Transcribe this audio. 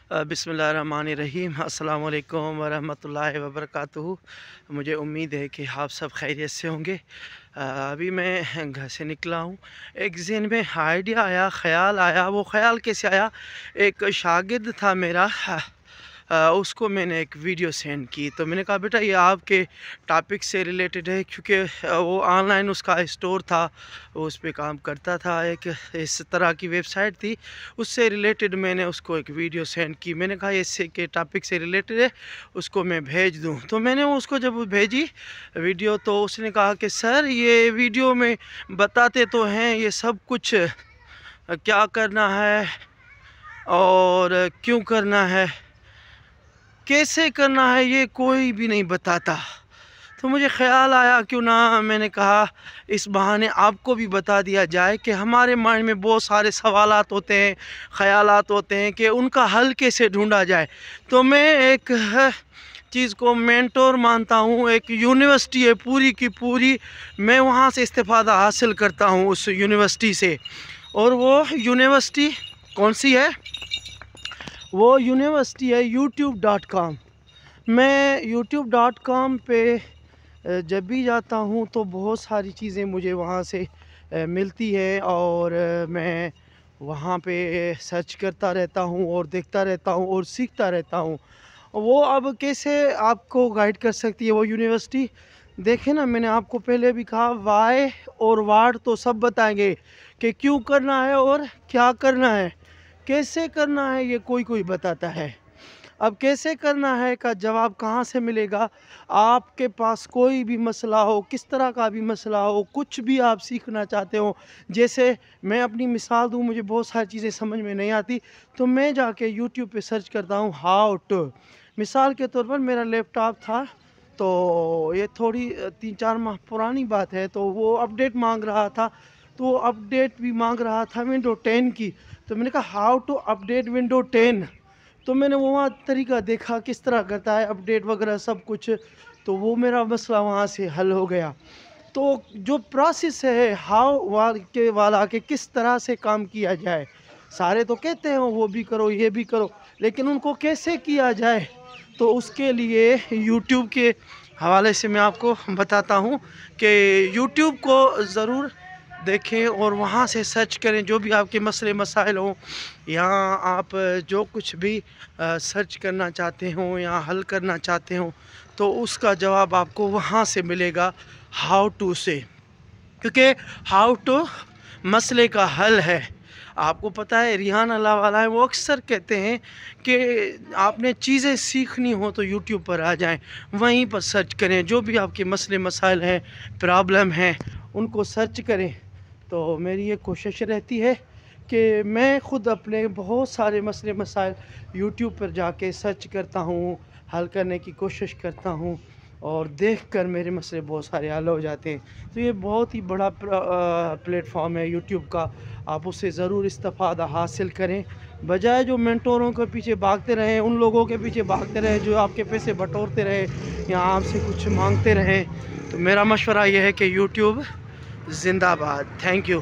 बिस्मिल्लाहिर्रहमानिर्रहीम अस्सलाम वालेकुम वरहमतुल्लाहि वबरकातुहू। मुझे उम्मीद है कि आप सब खैरियत से होंगे। अभी मैं घर से निकला हूँ। एक ज़हन में आइडिया आया, ख़याल आया। वो ख़याल कैसे आया? एक शागिर्द था मेरा, उसको मैंने एक वीडियो सेंड की। तो मैंने कहा बेटा ये आपके टॉपिक से रिलेटेड है, क्योंकि वो ऑनलाइन उसका स्टोर था, वो उस पे काम करता था। एक इस तरह की वेबसाइट थी, उससे रिलेटेड मैंने उसको एक वीडियो सेंड की। मैंने कहा इससे के टॉपिक से रिलेटेड है, उसको मैं भेज दूं। तो मैंने उसको जब भेजी वीडियो, तो उसने कहा कि सर ये वीडियो में बताते तो हैं ये सब कुछ, क्या करना है और क्यों करना है, कैसे करना है, ये कोई भी नहीं बताता। तो मुझे ख़याल आया क्यों ना, मैंने कहा इस बहाने आपको भी बता दिया जाए कि हमारे माइंड में बहुत सारे सवालात होते हैं, ख़यालात होते हैं कि उनका हल कैसे ढूंढा जाए। तो मैं एक चीज़ को मेंटोर मानता हूँ। एक यूनिवर्सिटी है पूरी की पूरी, मैं वहाँ से इस्तिफ़ादा हासिल करता हूँ उस यूनिवर्सिटी से। और वो यूनिवर्सिटी कौन सी है? वो यूनिवर्सिटी है youtube.com। मैं youtube.com पे जब भी जाता हूँ तो बहुत सारी चीज़ें मुझे वहाँ से मिलती है, और मैं वहाँ पे सर्च करता रहता हूँ और देखता रहता हूँ और सीखता रहता हूँ। वो अब कैसे आपको गाइड कर सकती है वो यूनिवर्सिटी? देखें ना, मैंने आपको पहले भी कहा, वाई और वाट तो सब बताएंगे कि क्यों करना है और क्या करना है। कैसे करना है ये कोई कोई बताता है। अब कैसे करना है का जवाब कहाँ से मिलेगा? आपके पास कोई भी मसला हो, किस तरह का भी मसला हो, कुछ भी आप सीखना चाहते हो। जैसे मैं अपनी मिसाल दूँ, मुझे बहुत सारी चीज़ें समझ में नहीं आती, तो मैं जाके यूट्यूब पे सर्च करता हूँ हाउ टू। मिसाल के तौर पर मेरा लैपटॉप था, तो ये थोड़ी 3-4 माह पुरानी बात है, तो वो अपडेट मांग रहा था। तो वो अपडेट भी मांग रहा था विंडो 10 की। तो मैंने कहा हाउ टू अपडेट विंडो 10। तो मैंने वो वहाँ तरीका देखा किस तरह करता है अपडेट वगैरह सब कुछ। तो वो मेरा मसला वहाँ से हल हो गया। तो जो प्रोसेस है हाउ वाला के किस तरह से काम किया जाए, सारे तो कहते हैं वो भी करो ये भी करो, लेकिन उनको कैसे किया जाए, तो उसके लिए यूट्यूब के हवाले से मैं आपको बताता हूँ कि यूट्यूब को ज़रूर देखें और वहाँ से सर्च करें जो भी आपके मसले मसाइल हों, यहाँ आप जो कुछ भी सर्च करना चाहते हो या हल करना चाहते हो, तो उसका जवाब आपको वहाँ से मिलेगा हाउ टू से। क्योंकि हाउ टू मसले का हल है। आपको पता है रिहान अल्लाह वाला है, वो अक्सर कहते हैं कि आपने चीज़ें सीखनी हो तो यूट्यूब पर आ जाएं, वहीं पर सर्च करें, जो भी आपके मसले मसाइल हैं, प्रॉब्लम हैं, उनको सर्च करें। तो मेरी ये कोशिश रहती है कि मैं ख़ुद अपने बहुत सारे मसले मसाइल यूट्यूब पर जाके सर्च करता हूँ, हल करने की कोशिश करता हूँ, और देखकर मेरे मसले बहुत सारे हल हो जाते हैं। तो ये बहुत ही बड़ा प्लेटफॉर्म है यूट्यूब का, आप उससे ज़रूर इस्तिफ़ादा हासिल करें, बजाय जो मेंटोरों के पीछे भागते रहें, उन लोगों के पीछे भागते रहें जो आपके पैसे बटोरते रहे या आपसे कुछ मांगते रहें। तो मेरा मशवरा यह है कि यूट्यूब ज़िंदाबाद। Thank you.